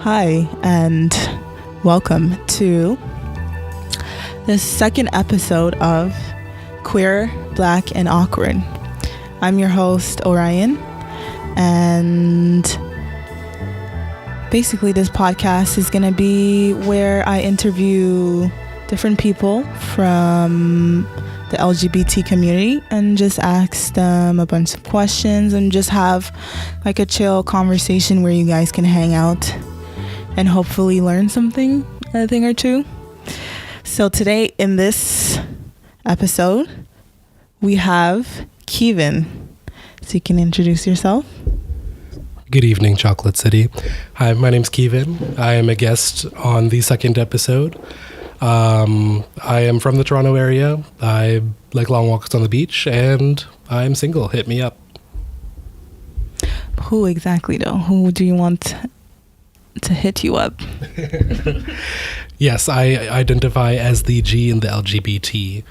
Hi, and welcome to the second episode of Queer, Black, and Awkward. I'm your host, Orion, and basically this podcast is going to be where I interview different people from the LGBT community and just ask them a bunch of questions and just have like a chill conversation where you guys can hang out and hopefully learn something, a thing or two. So today in this episode, we have Keevan. So you can introduce yourself. Good evening, Chocolate City. Hi, my name's Keevan. I am a guest on the second episode. I am from the Toronto area. I like long walks on the beach, and I'm single. Hit me up. Who exactly, though? Who do you want to hit you up? Yes, I identify as the G in the LGBT.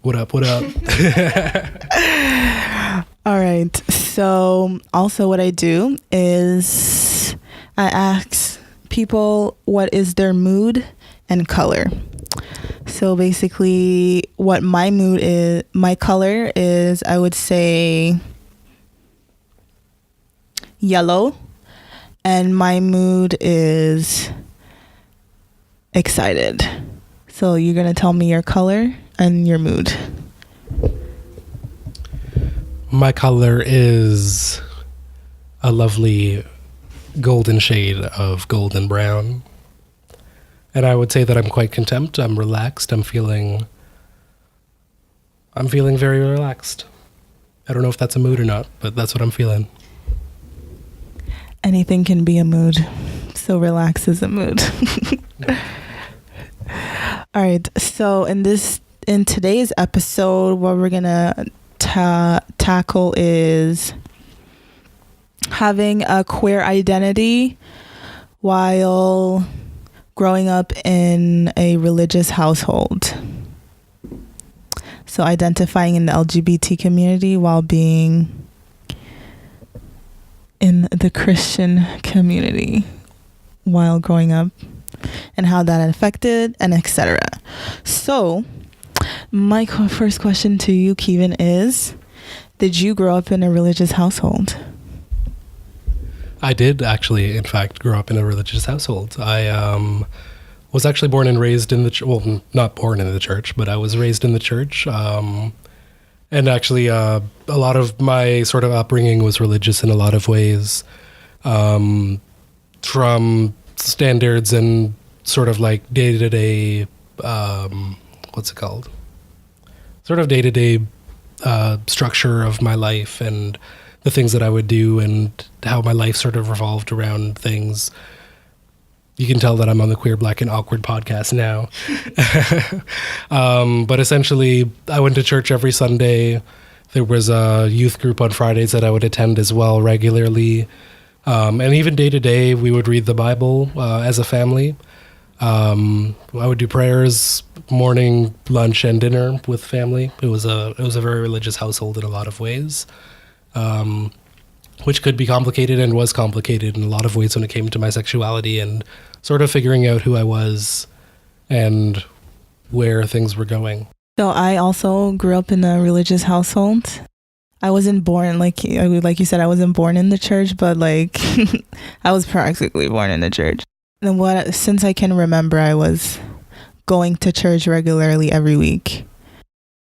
What up? All right. So also what I do is I ask people what is their mood and color. So basically what my mood is, my color is, I would say yellow, and my mood is excited. So you're going to tell me your color and your mood. My color is a lovely golden shade of golden brown. And I would say that I'm quite content. I'm relaxed. I'm feeling very relaxed. I don't know if that's a mood or not, but that's what I'm feeling. Anything can be a mood. So relax is a mood. All right. So in today's episode, what we're going to tackle is having a queer identity while growing up in a religious household. So identifying in the LGBT community while being in the Christian community while growing up, and how that affected, and etc. So my first question to you, Keevan, is, did you grow up in a religious household? I did actually, in fact, grow up in a religious household. I was actually born and raised in the well, not born in the church, but I was raised in the church. And actually, a lot of my sort of upbringing was religious in a lot of ways, from standards and sort of like day-to-day, what's it called? Sort of day-to-day structure of my life and the things that I would do and how my life sort of revolved around things. You can tell that I'm on the Queer, Black, and Awkward podcast now. But essentially, I went to church every Sunday. There was a youth group on Fridays that I would attend as well regularly. And even day to day, we would read the Bible as a family. I would do prayers, morning, lunch, and dinner with family. It was a very religious household in a lot of ways. Which could be complicated and was complicated in a lot of ways when it came to my sexuality and sort of figuring out who I was and where things were going. So I also grew up in a religious household. I wasn't born, like you said, I wasn't born in the church, but like I was practically born in the church. And since I can remember, I was going to church regularly every week.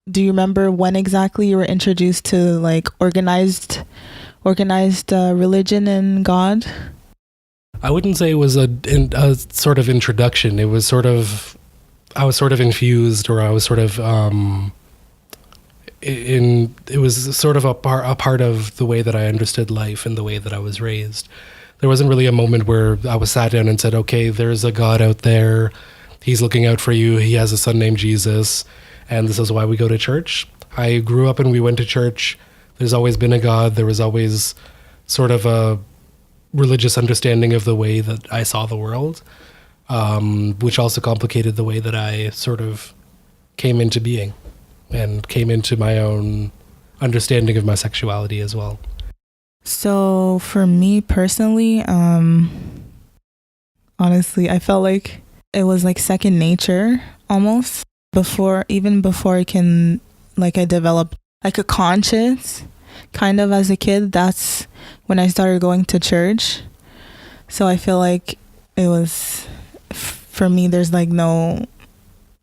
Do you remember when exactly you were introduced to like organized religion and God? I wouldn't say it was a sort of introduction. It was I was sort of infused, or I was sort of it was sort of a part of the way that I understood life and the way that I was raised. There wasn't really a moment where I was sat down and said, okay, there's a God out there. He's looking out for you. He has a son named Jesus, and this is why we go to church. I grew up and we went to church. There's always been a God. There was always sort of a religious understanding of the way that I saw the world, which also complicated the way that I sort of came into being and came into my own understanding of my sexuality as well. So for me personally, honestly, I felt like it was like second nature almost even before I developed like a conscience kind of as a kid. That's when I started going to church. So I feel like it was, for me, there was like no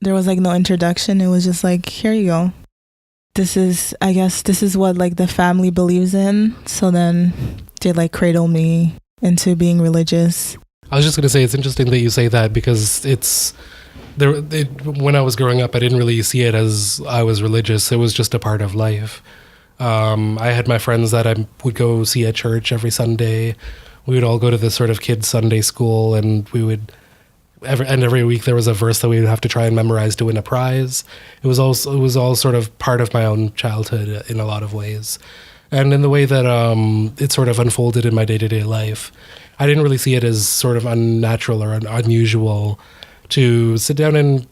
introduction. It was just like, here you go. I guess this is what like the family believes in. So then they like cradle me into being religious. I was just going to say, it's interesting that you say that, because when I was growing up, I didn't really see it as I was religious. It was just a part of life. I had my friends that I would go see at church every Sunday. We would all go to this sort of kids' Sunday school, and every week there was a verse that we would have to try and memorize to win a prize. It was all sort of part of my own childhood in a lot of ways. And in the way that it sort of unfolded in my day-to-day life, I didn't really see it as sort of unnatural or unusual to sit down and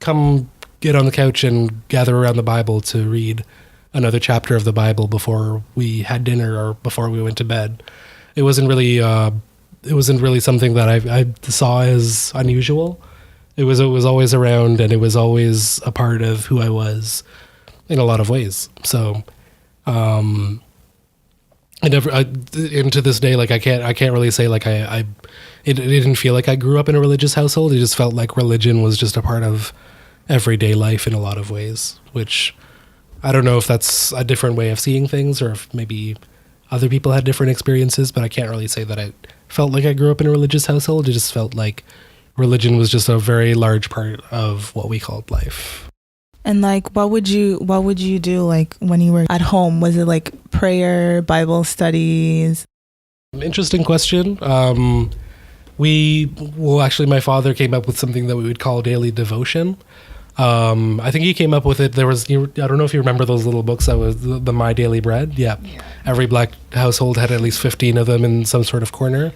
come get on the couch and gather around the Bible to read another chapter of the Bible before we had dinner or before we went to bed. It wasn't really something that I saw as unusual. It was always around, and it was always a part of who I was in a lot of ways. So, and to this day, like I can't really say like it didn't feel like I grew up in a religious household. It just felt like religion was just a part of everyday life in a lot of ways, which I don't know if that's a different way of seeing things, or if maybe other people had different experiences, but I can't really say that I felt like I grew up in a religious household. It just felt like religion was just a very large part of what we called life. And like, what would you do like when you were at home? Was it like prayer, Bible studies? Interesting question. Actually, my father came up with something that we would call daily devotion. I think he came up with it. I don't know if you remember those little books that was the My Daily Bread. Yeah. Every black household had at least 15 of them in some sort of corner.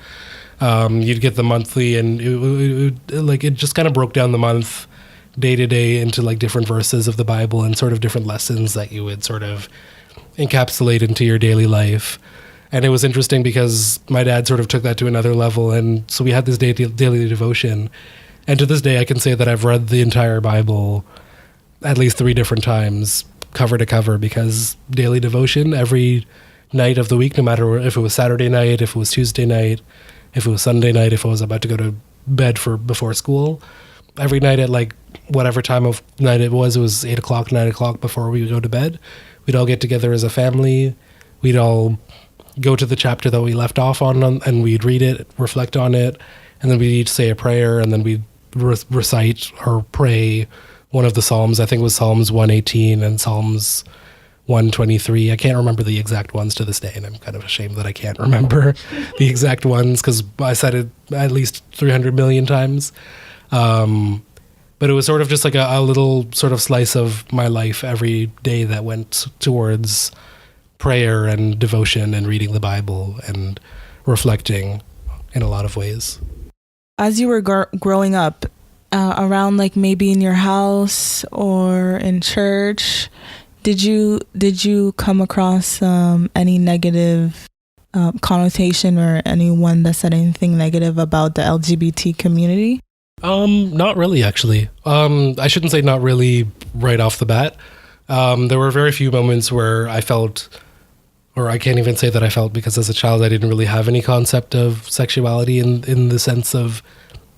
You'd get the monthly, and it just kind of broke down the month day to day into like different verses of the Bible and sort of different lessons that you would sort of encapsulate into your daily life. And it was interesting because my dad sort of took that to another level. And so we had this daily devotion. And to this day, I can say that I've read the entire Bible at least 3 different times, cover to cover, because daily devotion every night of the week, no matter if it was Saturday night, if it was Tuesday night, if it was Sunday night, if I was about to go to bed before school, every night at like whatever time of night it was 8 o'clock, 9 o'clock before we would go to bed, we'd all get together as a family. We'd all go to the chapter that we left off on, and we'd read it, reflect on it, and then we'd each say a prayer, and then we'd recite or pray one of the Psalms. I think it was Psalms 118 and Psalms 123. I can't remember the exact ones to this day, and I'm kind of ashamed that I can't remember the exact ones because I said it at least 300 million times. But it was sort of just like a little sort of slice of my life every day that went towards prayer and devotion and reading the Bible and reflecting in a lot of ways. As you were growing up, around like maybe in your house or in church, did you come across any negative connotation or anyone that said anything negative about the LGBT community? Not really, actually. I shouldn't say not really right off the bat. There were very few moments where I felt, or I can't even say that I felt, because as a child I didn't really have any concept of sexuality in the sense of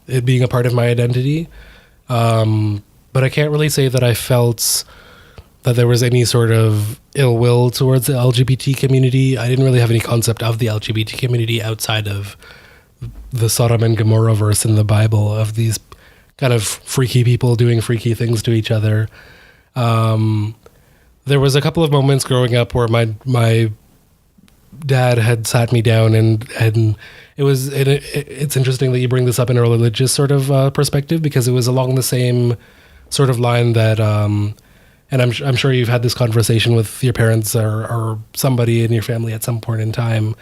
it being a part of my identity. But I can't really say that I felt that there was any sort of ill will towards the LGBT community. I didn't really have any concept of the LGBT community outside of the Sodom and Gomorrah verse in the Bible of these kind of freaky people doing freaky things to each other. There was a couple of moments growing up where my dad had sat me down and it's interesting that you bring this up in a religious sort of perspective, because it was along the same sort of line that and I'm sure you've had this conversation with your parents or somebody in your family at some point in time.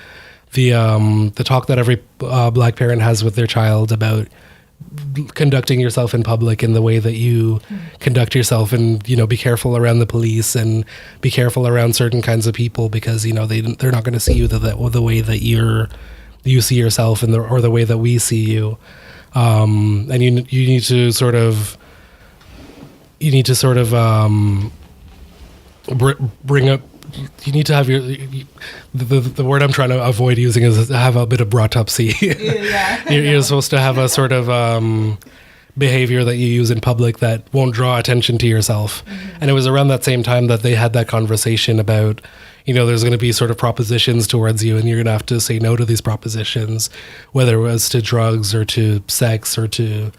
The talk that every black parent has with their child about conducting yourself in public in the way that you conduct yourself, and, you know, be careful around the police and be careful around certain kinds of people, because, you know, they're not going to see you the way that you see yourself, and or the way that we see you. And you need to sort of bring up, you need to have the word I'm trying to avoid using is have a bit of bratopsy. Yeah. You're supposed to have a sort of behavior that you use in public that won't draw attention to yourself. Mm-hmm. And it was around that same time that they had that conversation about, you know, there's going to be sort of propositions towards you, and you're going to have to say no to these propositions, whether it was to drugs or to sex or to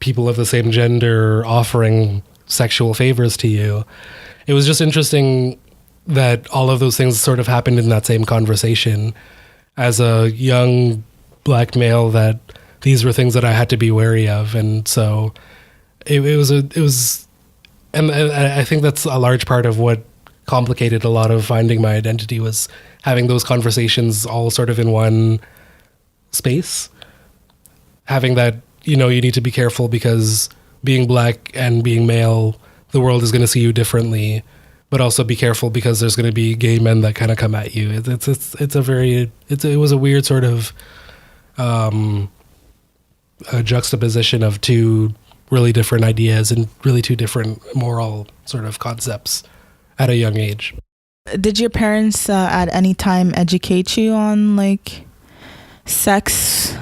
people of the same gender offering sexual favors to you. It was just interesting that all of those things sort of happened in that same conversation. As a young black male, that these were things that I had to be wary of. And so it was, and I think that's a large part of what complicated a lot of finding my identity, was having those conversations all sort of in one space. Having that, you know, you need to be careful because being black and being male, the world is going to see you differently, but also be careful because there's going to be gay men that kind of come at you. It was a weird sort of a juxtaposition of two really different ideas and really two different moral sort of concepts at a young age. Did your parents at any time educate you on like sex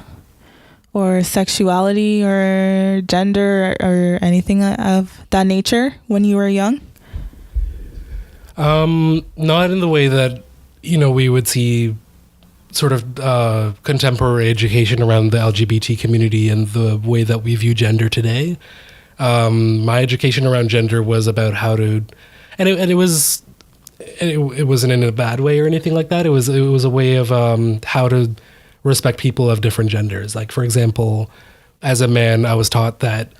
or sexuality or gender or anything of that nature when you were young? Not in the way that, you know, we would see sort of contemporary education around the LGBT community and the way that we view gender today. My education around gender was about how to, and it wasn't in a bad way or anything like that. It was a way of how to respect people of different genders. Like, for example, as a man, I was taught that,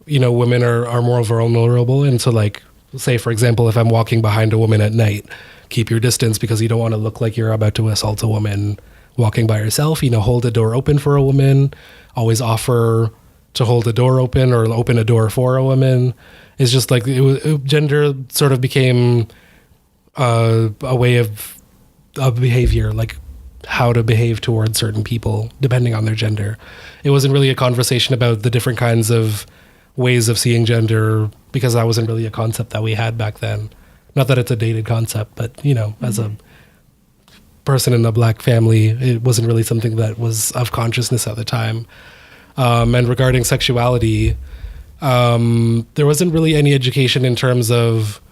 you know, women are more vulnerable. And so, like, say, for example, if I'm walking behind a woman at night, keep your distance because you don't want to look like you're about to assault a woman walking by herself. You know, hold a door open for a woman. Always offer to hold a door open or open a door for a woman. It's just like gender sort of became a way of behavior, like how to behave towards certain people depending on their gender. It wasn't really a conversation about the different kinds of ways of seeing gender, because that wasn't really a concept that we had back then. Not that it's a dated concept, but, you know, as a person in a black family, it wasn't really something that was of consciousness at the time. And regarding sexuality, there wasn't really any education in terms of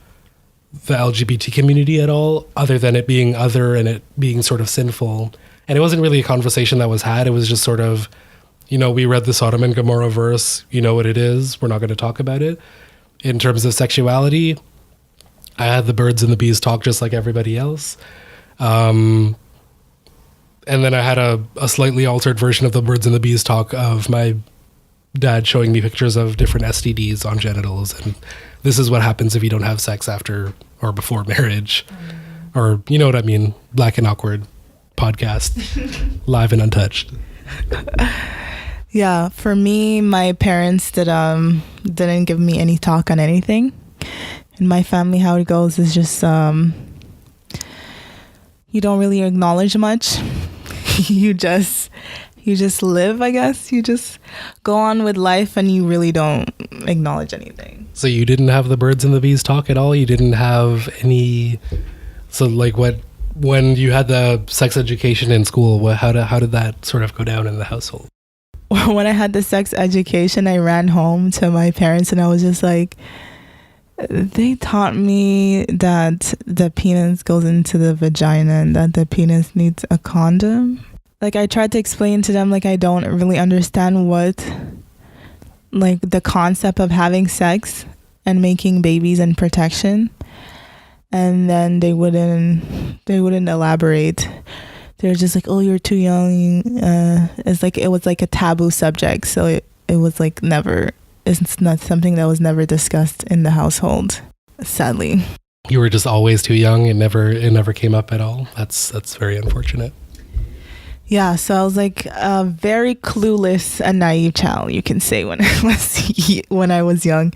the LGBT community at all, other than it being other and it being sort of sinful. And it wasn't really a conversation that was had. It was just sort of, you know, we read the Sodom and Gomorrah verse, you know what it is, we're not going to talk about it. In terms of sexuality, I had the birds and the bees talk just like everybody else. And then I had a slightly altered version of the birds and the bees talk of my dad showing me pictures of different STDs on genitals. And this is what happens if you don't have sex after or before marriage. Or, you know what I mean, Black and Awkward podcast, live and untouched. Yeah, for me, my parents didn't give me any talk on anything. In my family, how it goes is just you don't really acknowledge much. you just live, I guess. You just go on with life and you really don't acknowledge anything. So you didn't have the birds and the bees talk at all? You didn't have any... So like when you had the sex education in school, how did that sort of go down in the household? When I had the sex education, I ran home to my parents and I was just like, they taught me that the penis goes into the vagina and that the penis needs a condom. Like, I tried to explain to them, like, I don't really understand what, like, the concept of having sex and making babies and protection. And then they wouldn't elaborate. They were just like, oh, you're too young. It's like, it was like a taboo subject. So it was like it's not something that was never discussed in the household, sadly. You were just always too young. It never came up at all. That's very unfortunate. Yeah, so I was like a very clueless and naive child, you can say, when I was young.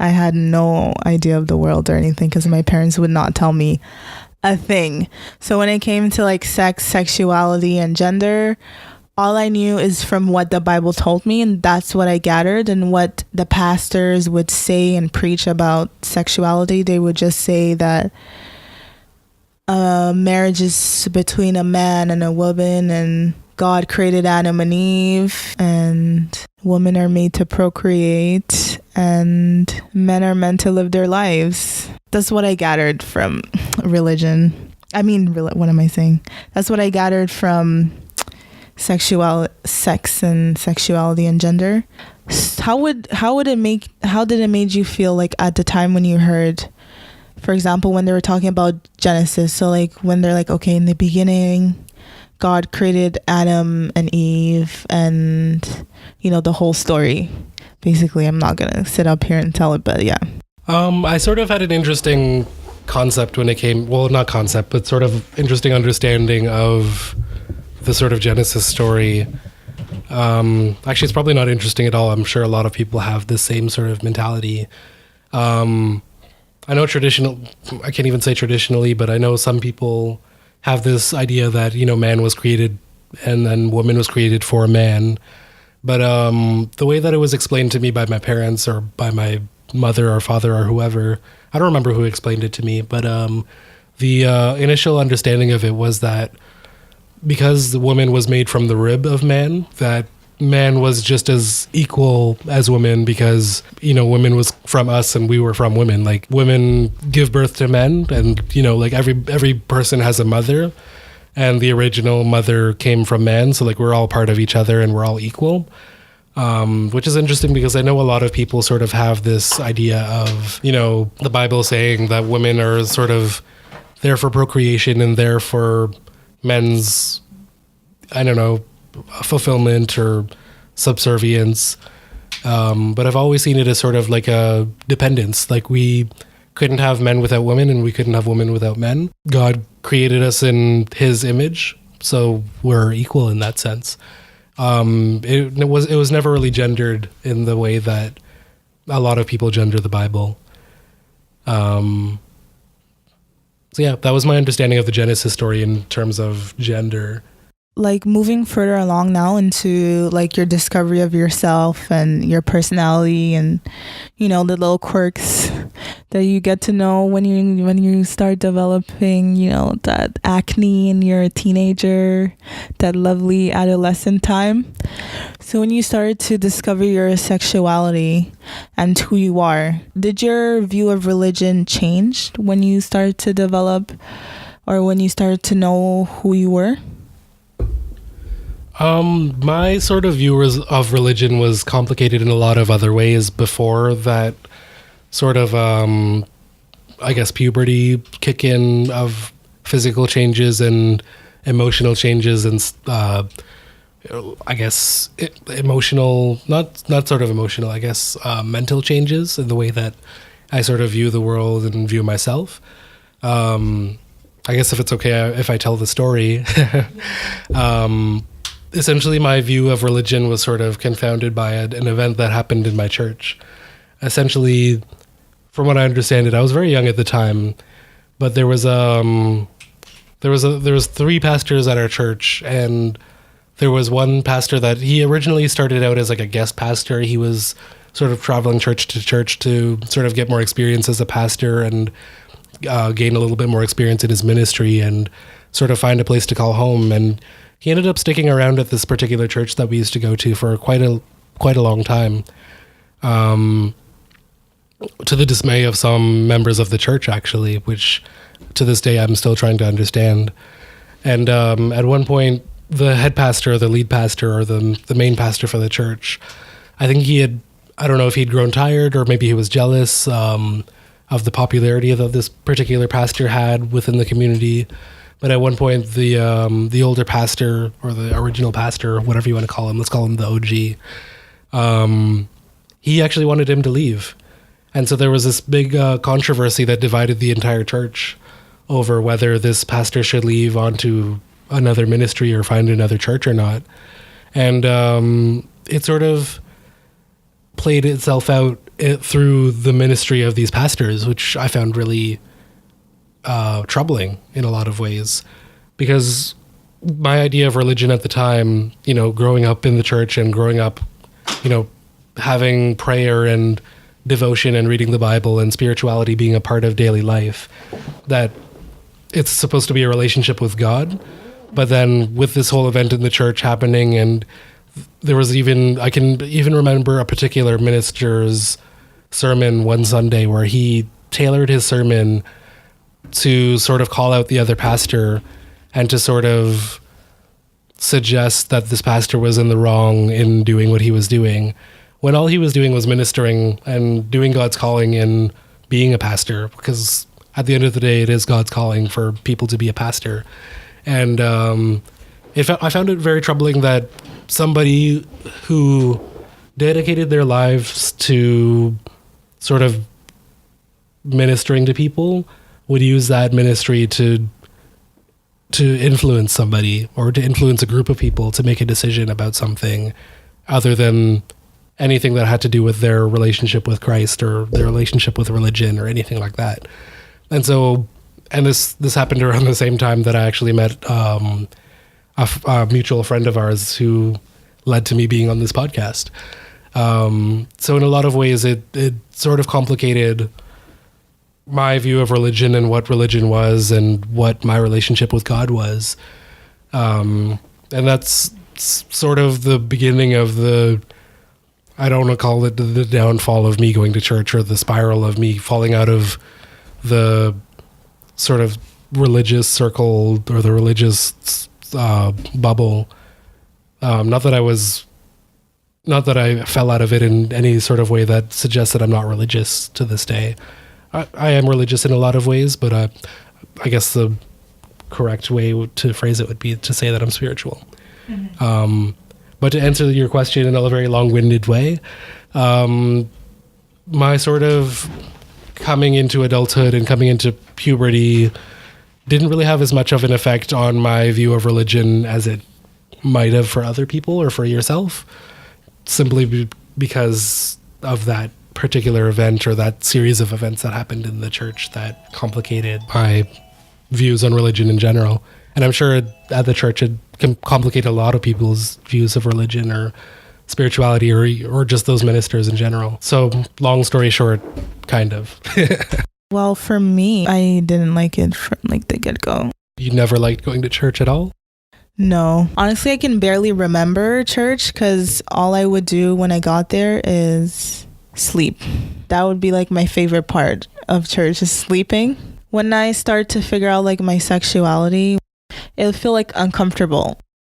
I had no idea of the world or anything because my parents would not tell me a thing. So when it came to like sex, sexuality, and gender, all I knew is from what the Bible told me, and that's what I gathered. And what the pastors would say and preach about sexuality, they would just say that marriage is between a man and a woman, and God created Adam and Eve, and women are made to procreate, and men are meant to live their lives. That's what I gathered from religion. What am I saying? That's what I gathered from sex and sexuality and gender. How did it make you feel like at the time when you heard, for example, when they were talking about Genesis? So like when they're like, okay, in the beginning, God created Adam and Eve, and the whole story. Basically, I'm not gonna sit up here and tell it, but yeah. I sort of had an interesting concept when it came, well, not concept, but sort of interesting understanding of the sort of Genesis story. Actually, it's probably not interesting at all. I'm sure a lot of people have the same sort of mentality. I know I can't even say traditionally, but I know some people have this idea that, man was created and then woman was created for a man. But the way that it was explained to me by my parents or by my mother or father or whoever, I don't remember who explained it to me, but the initial understanding of it was that because the woman was made from the rib of man, that man was just as equal as women because, women was from us and we were from women. Like, women give birth to men and, like every person has a mother, and the original mother came from man. So like we're all part of each other and we're all equal, which is interesting because I know a lot of people sort of have this idea of, the Bible saying that women are sort of there for procreation and there for men's, fulfillment or subservience. But I've always seen it as sort of like a dependence. Like we couldn't have men without women and we couldn't have women without men. God created us in his image, so we're equal in that sense. It was never really gendered in the way that a lot of people gender the Bible. So yeah, that was my understanding of the Genesis story in terms of gender. Like moving further along now into like your discovery of yourself and your personality and the little quirks that you get to know when you start developing that acne in your teenager, that lovely adolescent time. So when you started to discover your sexuality and who you are, did your view of religion change when you started to develop or when you started to know who you were? My sort of view of religion was complicated in a lot of other ways before that sort of, I guess, puberty kick in of physical changes and emotional changes and, I guess, emotional, not sort of emotional, I guess, mental changes in the way that I sort of view the world and view myself. I guess if it's okay if I tell the story. Essentially, my view of religion was sort of confounded by an event that happened in my church. Essentially, from what I understand it, I was very young at the time, but there was three pastors at our church, and there was one pastor that he originally started out as like a guest pastor. He was sort of traveling church to church to sort of get more experience as a pastor and gain a little bit more experience in his ministry and sort of find a place to call home. And he ended up sticking around at this particular church that we used to go to for quite a long time, to the dismay of some members of the church, actually, which to this day I'm still trying to understand. And at one point, the head pastor, or the lead pastor, or the main pastor for the church, I think I don't know if he'd grown tired or maybe he was jealous of the popularity that this particular pastor had within the community. But at one point, the older pastor, or the original pastor, whatever you want to call him, let's call him the OG, he actually wanted him to leave. And so there was this big controversy that divided the entire church over whether this pastor should leave on to another ministry or find another church or not. And it sort of played itself out through the ministry of these pastors, which I found really troubling in a lot of ways, because my idea of religion at the time, you know, growing up in the church and growing up, you know, having prayer and devotion and reading the Bible and spirituality being a part of daily life, that it's supposed to be a relationship with God. But then with this whole event in the church happening, and there was I can even remember a particular minister's sermon one Sunday where he tailored his sermon to sort of call out the other pastor and to sort of suggest that this pastor was in the wrong in doing what he was doing, when all he was doing was ministering and doing God's calling in being a pastor, because at the end of the day, it is God's calling for people to be a pastor. And I found it very troubling that somebody who dedicated their lives to sort of ministering to people would use that ministry to influence somebody or to influence a group of people to make a decision about something other than anything that had to do with their relationship with Christ or their relationship with religion or anything like that. And so, and this happened around the same time that I actually met a mutual friend of ours who led to me being on this podcast. So in a lot of ways, it sort of complicated my view of religion and what religion was and what my relationship with God was. And that's sort of the beginning of I don't want to call it the downfall of me going to church, or the spiral of me falling out of the sort of religious circle or the religious bubble. Not that I fell out of it in any sort of way that suggests that I'm not religious to this day. I am religious in a lot of ways, but I guess the correct way to phrase it would be to say that I'm spiritual. Mm-hmm. But to answer your question in a very long-winded way, my sort of coming into adulthood and coming into puberty didn't really have as much of an effect on my view of religion as it might have for other people or for yourself, simply because of that particular event or that series of events that happened in the church that complicated my views on religion in general. And I'm sure at the church it can complicate a lot of people's views of religion or spirituality or just those ministers in general. So long story short, kind of. Well, for me, I didn't like it from like the get-go. You never liked going to church at all? No. Honestly, I can barely remember church because all I would do when I got there is sleep. That would be like my favorite part of church, is sleeping. When I start to figure out like my sexuality, it'll feel like uncomfortable.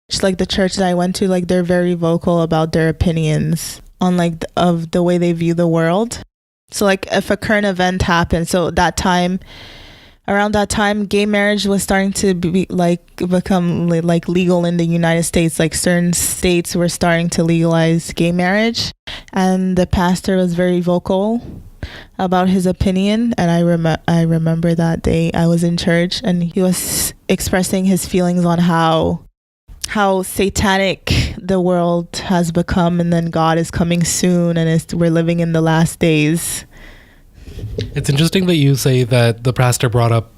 Just like the church that I went to, like they're very vocal about their opinions on like of the way they view the world. So like if a current event happened, so around that time, gay marriage was starting to become legal in the United States. Like certain states were starting to legalize gay marriage, and the pastor was very vocal about his opinion. And I remember that day I was in church and he was expressing his feelings on how satanic the world has become, and then God is coming soon, and we're living in the last days. It's interesting that you say that the pastor brought up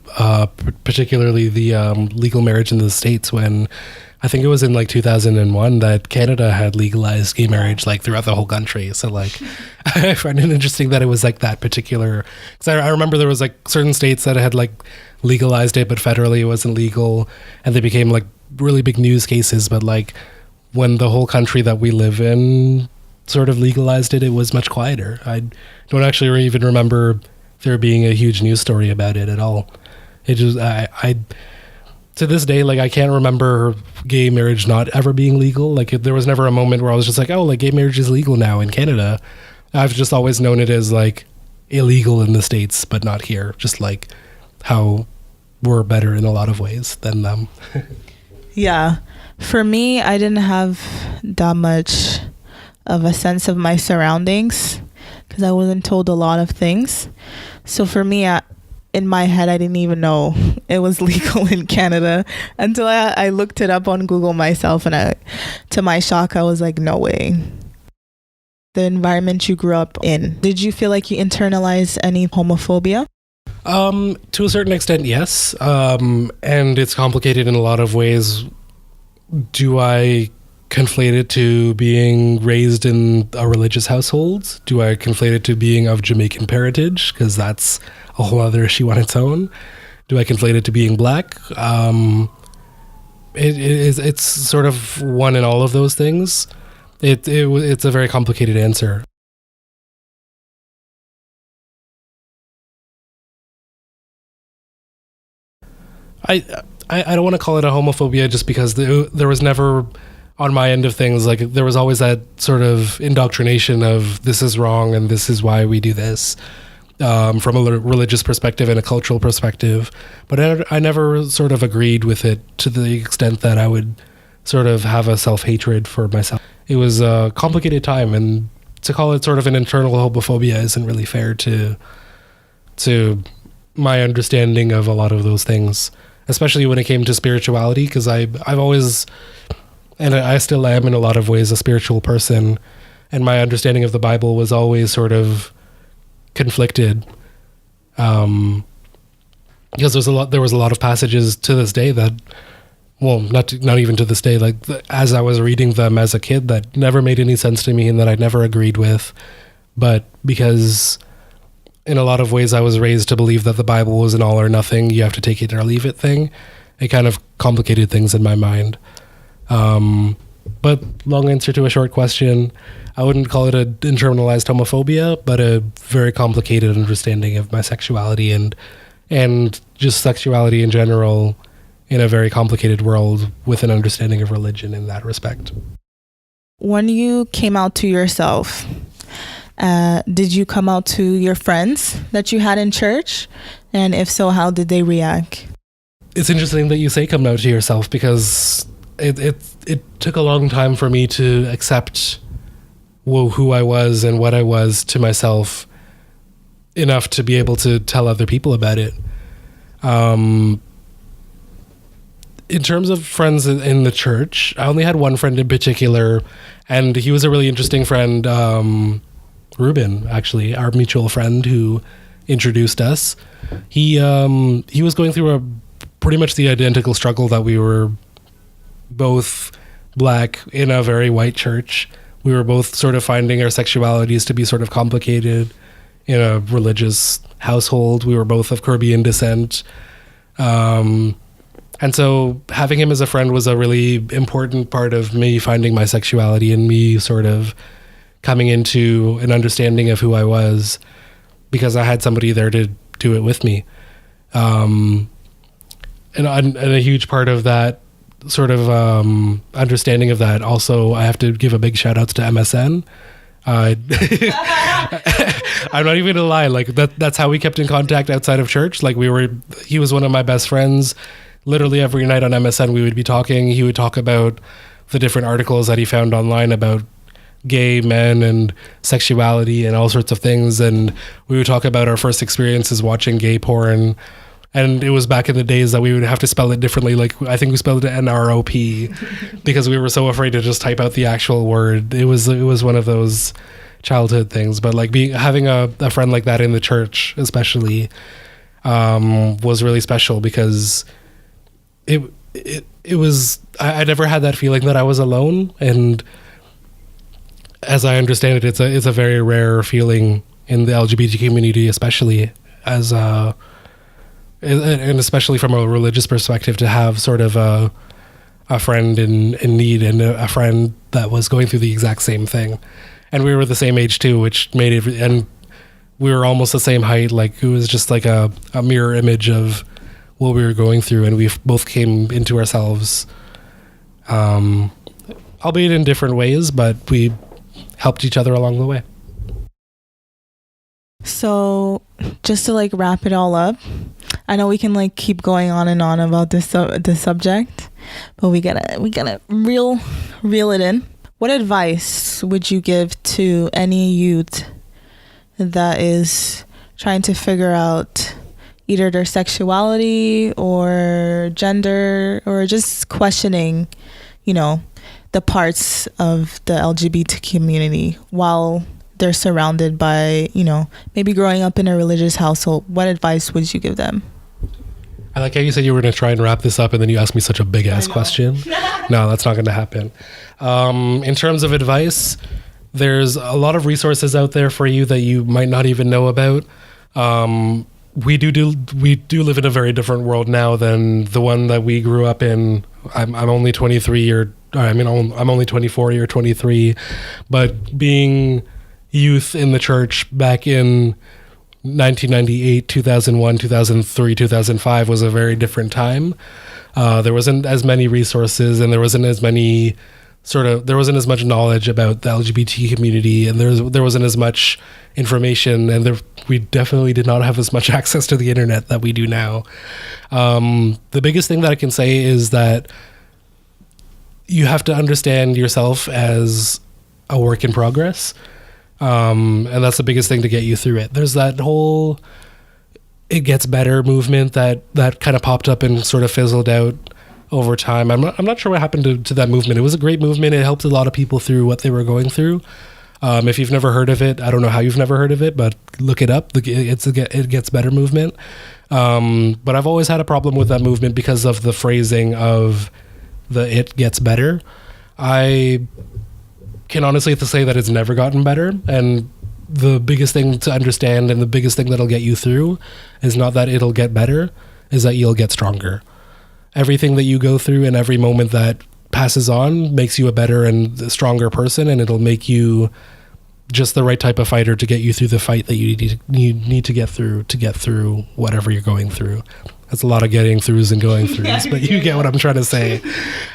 particularly the legal marriage in the States, when I think it was in like 2001 that Canada had legalized gay marriage like throughout the whole country. So like I find it interesting that it was like that particular, because I remember there was like certain states that had like legalized it, but federally it wasn't legal, and they became like really big news cases. But like when the whole country that we live in sort of legalized it, it was much quieter. I don't actually even remember there being a huge news story about it at all. It just, I to this day, like I can't remember gay marriage not ever being legal. Like there was never a moment where I was just like, oh, like gay marriage is legal now in Canada. I've just always known it as like illegal in the States, but not here. Just like how we're better in a lot of ways than them. Yeah. For me, I didn't have that much of a sense of my surroundings because I wasn't told a lot of things. So for me, in my head, I didn't even know it was legal in Canada until I looked it up on Google myself, and to my shock, I was like, no way. The environment you grew up in, did you feel like you internalized any homophobia? To a certain extent, yes. And it's complicated in a lot of ways. Do I conflate it to being raised in a religious household? Do I conflate it to being of Jamaican parentage? Because that's a whole other issue on its own. Do I conflate it to being black? It's sort of one in all of those things. It's a very complicated answer. I don't want to call it a homophobia just because there was never, on my end of things, like there was always that sort of indoctrination of this is wrong and this is why we do this, from a religious perspective and a cultural perspective. But I never sort of agreed with it to the extent that I would sort of have a self-hatred for myself. It was a complicated time, and to call it sort of an internal homophobia isn't really fair to my understanding of a lot of those things, especially when it came to spirituality, because I've always, and I still am in a lot of ways, a spiritual person, and my understanding of the Bible was always sort of conflicted, because there was a lot of passages to this day that, well, not even to this day, like as I was reading them as a kid, that never made any sense to me and that I never agreed with, but because in a lot of ways I was raised to believe that the Bible was an all or nothing, you have to take it or leave it thing, it kind of complicated things in my mind. But long answer to a short question, I wouldn't call it an internalized homophobia, but a very complicated understanding of my sexuality and just sexuality in general in a very complicated world with an understanding of religion in that respect. When you came out to yourself, did you come out to your friends that you had in church? And if so, how did they react? It's interesting that you say come out to yourself, because it took a long time for me to accept who I was and what I was to myself enough to be able to tell other people about it. In terms of friends in the church, I only had one friend in particular, and he was a really interesting friend, Ruben, actually, our mutual friend who introduced us. He was going through pretty much the identical struggle that we were both black in a very white church. We were both sort of finding our sexualities to be sort of complicated in a religious household. We were both of Caribbean descent. And so having him as a friend was a really important part of me finding my sexuality and me sort of coming into an understanding of who I was, because I had somebody there to do it with me. And a huge part of that sort of understanding of that, also, I have to give a big shout out to MSN. I'm not even gonna lie, like that's how we kept in contact outside of church. Like he was one of my best friends. Literally every night on MSN we would be talking. He would talk about the different articles that he found online about gay men and sexuality and all sorts of things, and we would talk about our first experiences watching gay porn. And it was back in the days that we would have to spell it differently. Like, I think we spelled it NROP because we were so afraid to just type out the actual word. It was one of those childhood things. But like having a friend like that in the church, especially, was really special, because it was, I never had that feeling that I was alone. And as I understand it, it's a very rare feeling in the LGBT community, especially and especially from a religious perspective, to have sort of a friend in need, and a friend that was going through the exact same thing. And we were the same age too, which made it, and we were almost the same height. Like, it was just like a mirror image of what we were going through, and we both came into ourselves, albeit in different ways, but we helped each other along the way. So just to like wrap it all up, I know we can like keep going on and on about this subject, but we gotta reel it in. What advice would you give to any youth that is trying to figure out either their sexuality or gender, or just questioning, the parts of the LGBT community while they're surrounded by, maybe growing up in a religious household? What advice would you give them? I like how you said you were going to try and wrap this up, and then you asked me such a big ass question. No, that's not going to happen. In terms of advice, there's a lot of resources out there for you that you might not even know about. We do live in a very different world now than the one that we grew up in. I'm only 23, I'm only 24 or 23, but being youth in the church back in 1998, 2001, 2003, 2005 was a very different time. There wasn't as many resources, and there wasn't as much knowledge about the LGBT community, and there wasn't as much information, and we definitely did not have as much access to the internet that we do now. The biggest thing that I can say is that you have to understand yourself as a work in progress. And that's the biggest thing to get you through it. There's that whole "it gets better" movement that kind of popped up and sort of fizzled out over time. I'm not sure what happened to that movement. It was a great movement. It helped a lot of people through what they were going through. If you've never heard of it, I don't know how you've never heard of it, but look it up. It's a "it gets better" movement. But I've always had a problem with that movement because of the phrasing of the "it gets better." I can honestly say that it's never gotten better, and the biggest thing to understand and the biggest thing that'll get you through is not that it'll get better, is that you'll get stronger. Everything that you go through and every moment that passes on makes you a better and a stronger person, and it'll make you just the right type of fighter to get you through the fight that you need to get through whatever you're going through. That's a lot of getting throughs and going throughs, but you get what I'm trying to say.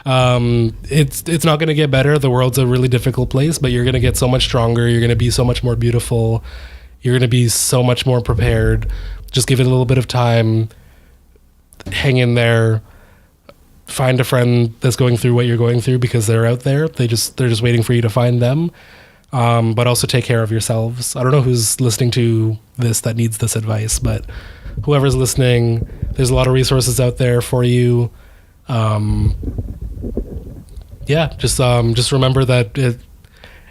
It's not going to get better. The world's a really difficult place, but you're going to get so much stronger. You're going to be so much more beautiful. You're going to be so much more prepared. Just give it a little bit of time. Hang in there. Find a friend that's going through what you're going through, because they're out there. They're just waiting for you to find them. But also take care of yourselves. I don't know who's listening to this that needs this advice, but whoever's listening, there's a lot of resources out there for you. Just remember that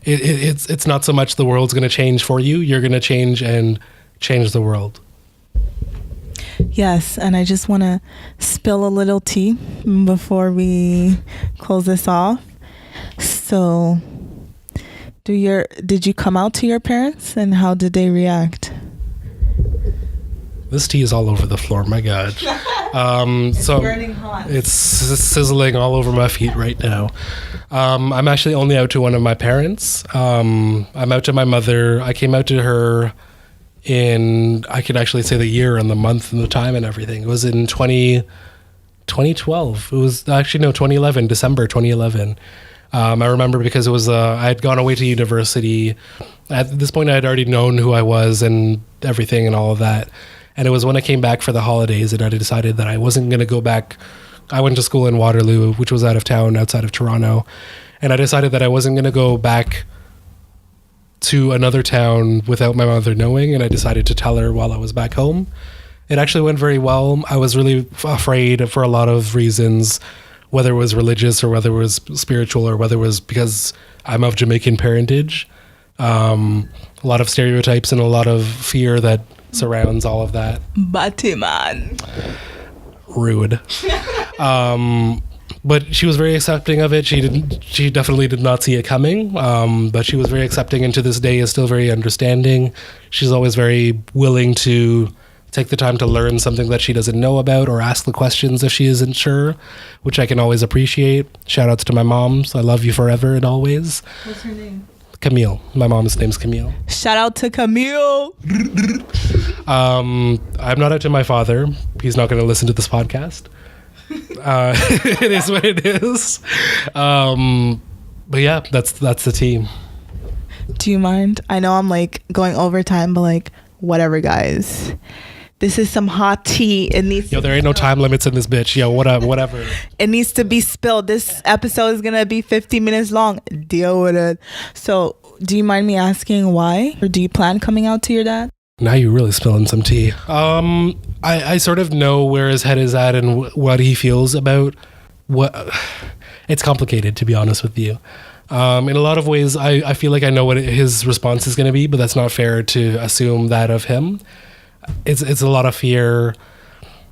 it's not so much the world's going to change for you. You're going to change and change the world. Yes, and I just want to spill a little tea before we close this off. So, did you come out to your parents, and how did they react? This tea is all over the floor. My God. It's burning hot. It's sizzling all over my feet right now. I'm actually only out to one of my parents. I'm out to my mother. I came out to her I could actually say the year and the month and the time and everything. It was in 2012. It was actually, no, 2011, December 2011. I remember because it was, I had gone away to university. At this point, I had already known who I was and everything and all of that. And it was when I came back for the holidays, and I decided that I wasn't going to go back. I went to school in Waterloo, which was out of town, outside of Toronto. And I decided that I wasn't going to go back to another town without my mother knowing. And I decided to tell her while I was back home. It actually went very well. I was really afraid for a lot of reasons, whether it was religious or whether it was spiritual or whether it was because I'm of Jamaican parentage. A lot of stereotypes and a lot of fear that surrounds all of that. Batman. Rude. But she was very accepting of it. She definitely did not see it coming. But she was very accepting, and to this day is still very understanding. She's always very willing to take the time to learn something that she doesn't know about, or ask the questions if she isn't sure, which I can always appreciate. Shout outs to my moms. I love you forever and always. What's her name? Camille. My mom's name's Camille. Shout out to Camille. I'm not out to my father. He's not going to listen to this podcast. It is what it is. But yeah, that's the team. Do you mind? I know I'm like going overtime, but like whatever, guys. This is some hot tea. It needs. Yo, there ain't no time limits in this bitch. Yo, whatever. It needs to be spilled. This episode is gonna be 50 minutes long. Deal with it. So, do you mind me asking why, or do you plan coming out to your dad? Now you're really spilling some tea. I sort of know where his head is at and what he feels about what. It's complicated, to be honest with you. In a lot of ways, I feel like I know what his response is going to be, but that's not fair to assume that of him. It's a lot of fear.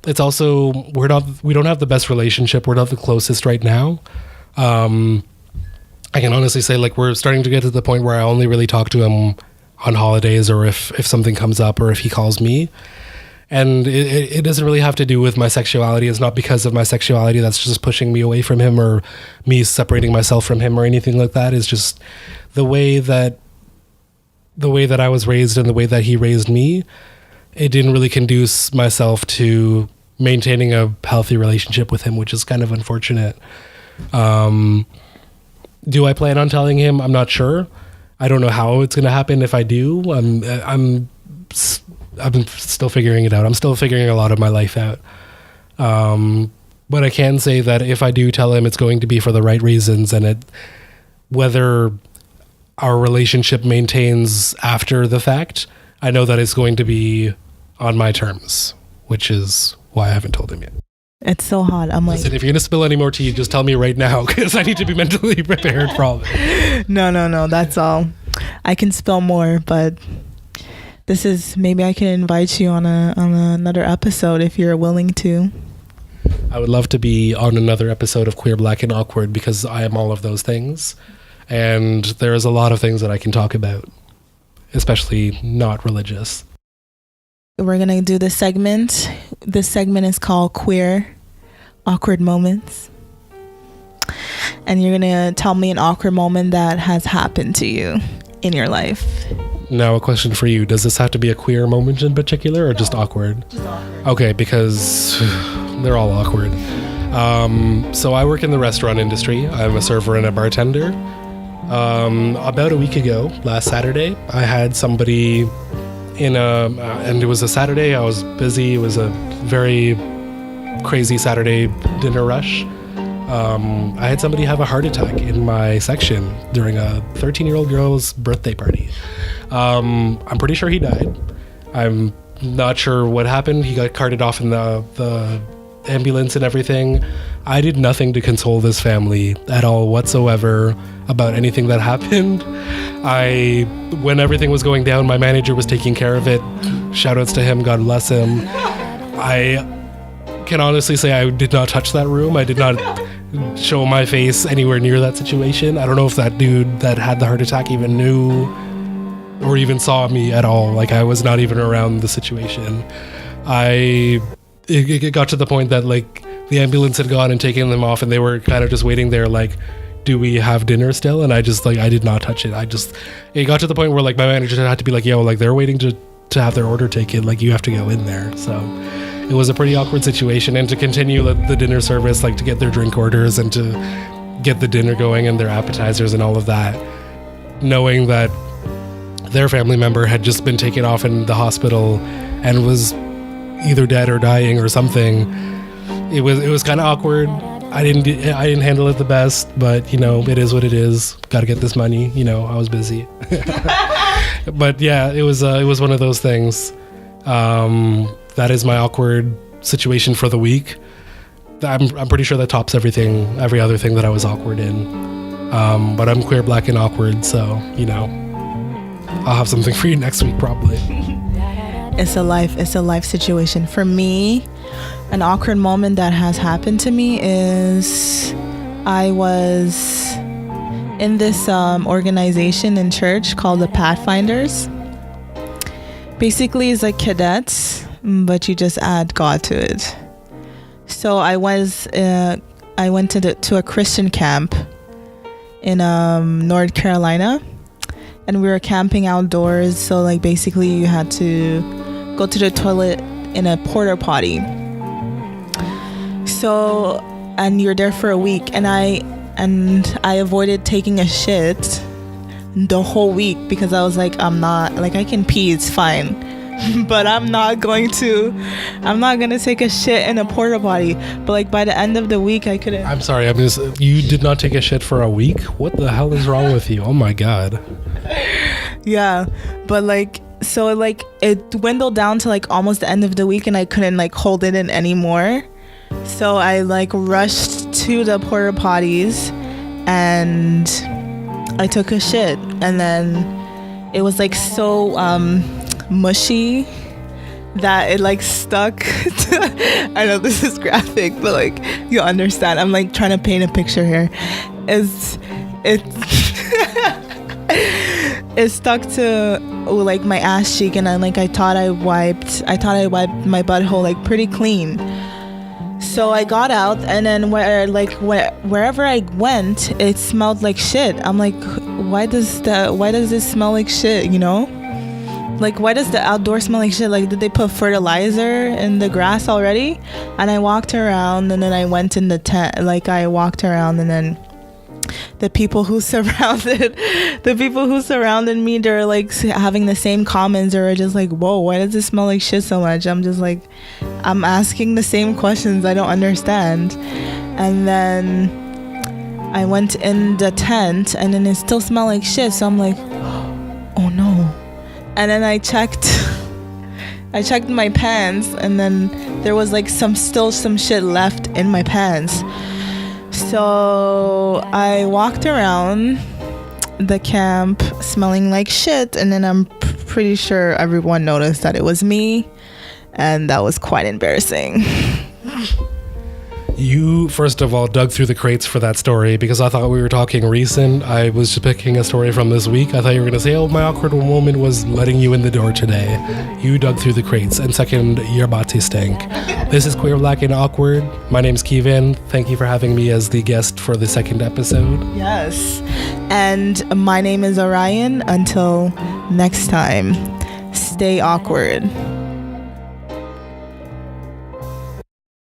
It's also we don't have the best relationship. We're not the closest right now. I can honestly say, like, we're starting to get to the point where I only really talk to him on holidays, or if something comes up, or if he calls me. And it doesn't really have to do with my sexuality. It's not because of my sexuality that's just pushing me away from him, or me separating myself from him, or anything like that. It's just the way that I was raised and the way that he raised me. It didn't really conduce myself to maintaining a healthy relationship with him, which is kind of unfortunate. Do I plan on telling him? I'm not sure. I don't know how it's going to happen if I do. I'm still figuring it out. I'm still figuring a lot of my life out. But I can say that if I do tell him, it's going to be for the right reasons, and whether our relationship maintains after the fact, I know that it's going to be on my terms, which is why I haven't told him yet. It's so hot. I'm like, listen, if you're going to spill any more tea, just tell me right now, because I need to be mentally prepared for all of it. No, that's all. I can spill more, but this is, maybe I can invite you on another episode if you're willing to. I would love to be on another episode of Queer, Black, and Awkward, because I am all of those things. And there's a lot of things that I can talk about, especially not religious. We're going to do this segment. This segment is called Queer Awkward Moments. And you're going to tell me an awkward moment that has happened to you in your life. Now, a question for you. Does this have to be a queer moment in particular, or just awkward? Just awkward. Okay, because they're all awkward. So I work in the restaurant industry. I'm a server and a bartender. About a week ago, last Saturday, I had somebody and it was a Saturday. I was busy. It was a very crazy Saturday dinner rush. I had somebody have a heart attack in my section during a 13-year-old girl's birthday party. I'm pretty sure he died. I'm not sure what happened. He got carted off in the ambulance and everything. I did nothing to console this family at all whatsoever about anything that happened. When everything was going down, my manager was taking care of it. Shout outs to him, God bless him. I can honestly say I did not touch that room. I did not show my face anywhere near that situation. I don't know if that dude that had the heart attack even knew or even saw me at all. Like, I was not even around the situation. It got to the point that, like, the ambulance had gone and taken them off, and they were kind of just waiting there, like, do we have dinner still? And I just, like, I did not touch it. It got to the point where, like, my manager had to be like, yo, like, they're waiting to have their order taken. Like, you have to go in there. So it was a pretty awkward situation. And to continue the dinner service, like, to get their drink orders and to get the dinner going and their appetizers and all of that, knowing that their family member had just been taken off in the hospital and was either dead or dying or something, it was kind of awkward. I didn't handle it the best, but, you know, it is what it is. Got to get this money. You know, I was busy. But yeah, it was one of those things. That is my awkward situation for the week. I'm pretty sure that tops every other thing that I was awkward in. But I'm queer, black, and awkward, so, you know, I'll have something for you next week probably. It's a life situation. For me, an awkward moment that has happened to me is I was in this organization in church called the Pathfinders. Basically, it's like cadets, but you just add God to it. So I went to a Christian camp in North Carolina, and we were camping outdoors. So, like, basically you had to go to the toilet in a porta potty. So, and you're there for a week, and I avoided taking a shit the whole week because I was like, I can pee, it's fine. But I'm not gonna take a shit in a porta potty. But, like, by the end of the week, I couldn't. I'm sorry, you did not take a shit for a week? What the hell is wrong with you? Oh my God. Yeah, but, like, So it dwindled down to like almost the end of the week, and I couldn't like hold it in anymore. So I like rushed to the porta potties and I took a shit, and then it was like so mushy that it like stuck to, I know this is graphic, but like you understand. I'm like trying to paint a picture here. It's it stuck to like my ass cheek, and I thought I wiped my butthole like pretty clean. So I got out, and then wherever I went, it smelled like shit. I'm like, why does this smell like shit, you know? Like, why does the outdoor smell like shit? Like, did they put fertilizer in the grass already? And I walked around, and then I went in the tent. Like, I walked around, and then the people who surrounded me, they're like having the same comments, or just like, whoa, why does it smell like shit so much? I'm just like, I'm asking the same questions. I don't understand. And then I went in the tent, and then it still smelled like shit. So I'm like, oh no. And then I checked my pants, and then there was like some shit left in my pants. So I walked around the camp smelling like shit, and then I'm pretty sure everyone noticed that it was me, and that was quite embarrassing. You, first of all, dug through the crates for that story because I thought we were talking recent. I was just picking a story from this week. I thought you were going to say, oh, my awkward moment was letting you in the door today. You dug through the crates. And second, your body stank. This is Queer, Black, and Awkward. My name's Keevan. Thank you for having me as the guest for the second episode. Yes. And my name is Orion. Until next time, stay awkward.